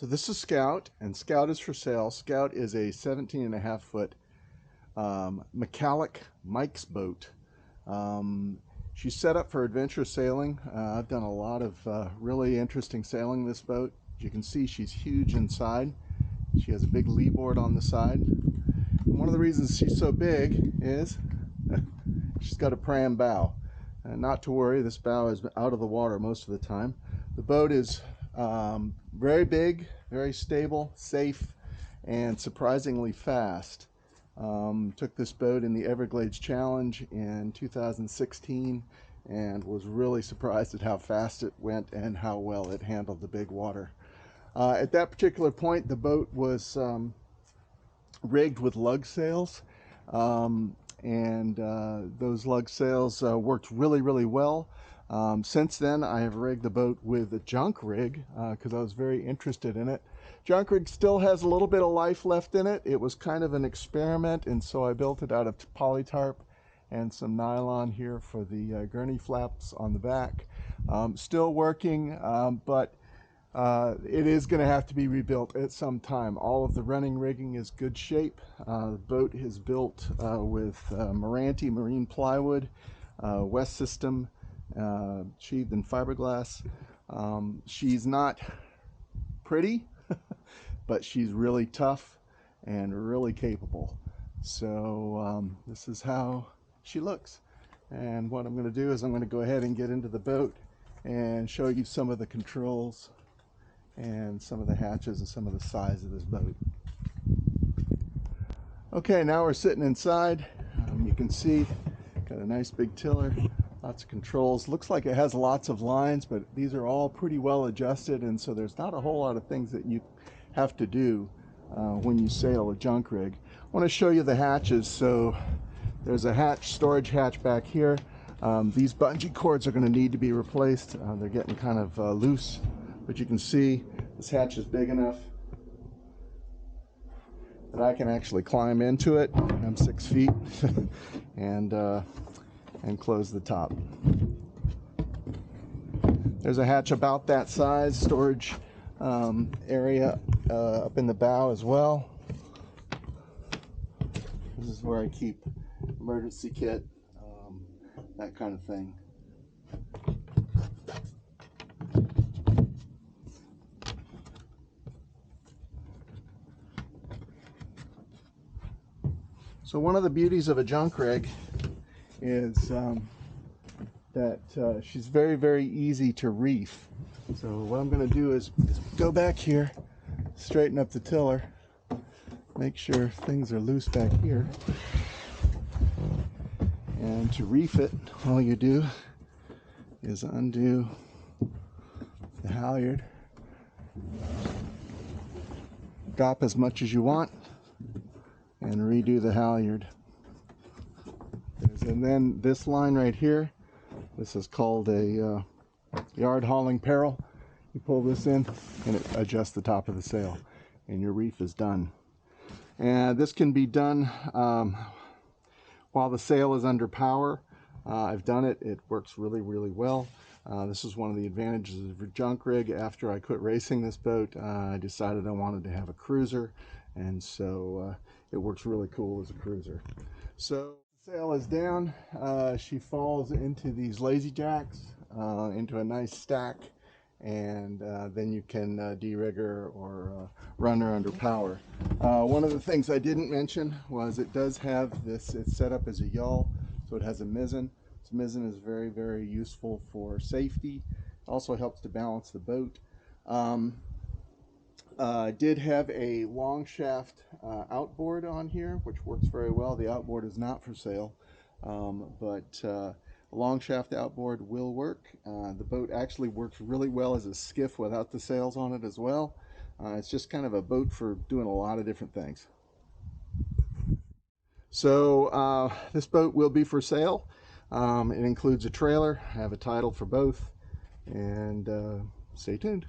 So this is Scout, and Scout is for sale. Scout is a 17.5-foot Michalak Mikesboat. She's set up for adventure sailing. I've done a lot of really interesting sailing this boat. As you can see, she's huge inside. She has a big lee board on the side. And one of the reasons she's so big is she's got a pram bow. And not to worry, this bow is out of the water most of the time. The boat is very big, very stable, safe, and surprisingly fast. Took this boat in the Everglades Challenge in 2016 and was really surprised at how fast it went and how well it handled the big water. At that particular point, the boat was rigged with lug sails, and those lug sails worked really well. Since then, I have rigged the boat with a junk rig because I was very interested in it. Junk rig still has a little bit of life left in it. It was kind of an experiment, and so I built it out of poly tarp and some nylon here for the gurney flaps on the back. Still working, but it is going to have to be rebuilt at some time. All of the running rigging is good shape. The boat is built with Meranti marine plywood, West system, sheathed in fiberglass. She's not pretty, but she's really tough and really capable. So this is how she looks. And what I'm going to do is I'm going to go ahead and get into the boat and show you some of the controls and some of the hatches and some of the size of this boat. Okay, now we're sitting inside. You can see got a nice big tiller, lots of controls. Looks like it has lots of lines, but these are all pretty well adjusted, and so there's not a whole lot of things that you have to do when you sail a junk rig. I want to show you the hatches. So there's a hatch, storage hatch back here. These bungee cords are going to need to be replaced. They're getting kind of loose, but you can see this hatch is big enough that I can actually climb into it. I'm 6 feet and close the top. There's a hatch about that size, storage area up in the bow as well. This is where I keep emergency kit, that kind of thing. So one of the beauties of a junk rig is that she's very easy to reef. So what I'm going to do is go back here, straighten up the tiller, make sure things are loose back here. And to reef it, all you do is undo the halyard, drop as much as you want, and redo the halyard. And then this line right here, this is called a yard hauling peril. You pull this in and it adjusts the top of the sail and your reef is done. And this can be done while the sail is under power. I've done it. It works really well. This is one of the advantages of a junk rig. After I quit racing this boat, I decided I wanted to have a cruiser, and so it works really cool as a cruiser. So the sail is down. She falls into these lazy jacks, into a nice stack, and then you can de-rig her or run her under power. One of the things I didn't mention was it does have this, it's set up as a yawl, so it has a mizzen. This mizzen is very useful for safety. Also helps to balance the boat. Did have a longshaft outboard on here, which works very well. The outboard is not for sale, but a longshaft outboard will work. The boat actually works really well as a skiff without the sails on it as well. It's just kind of a boat for doing a lot of different things. So this boat will be for sale. It includes a trailer. I have a title for both, and stay tuned.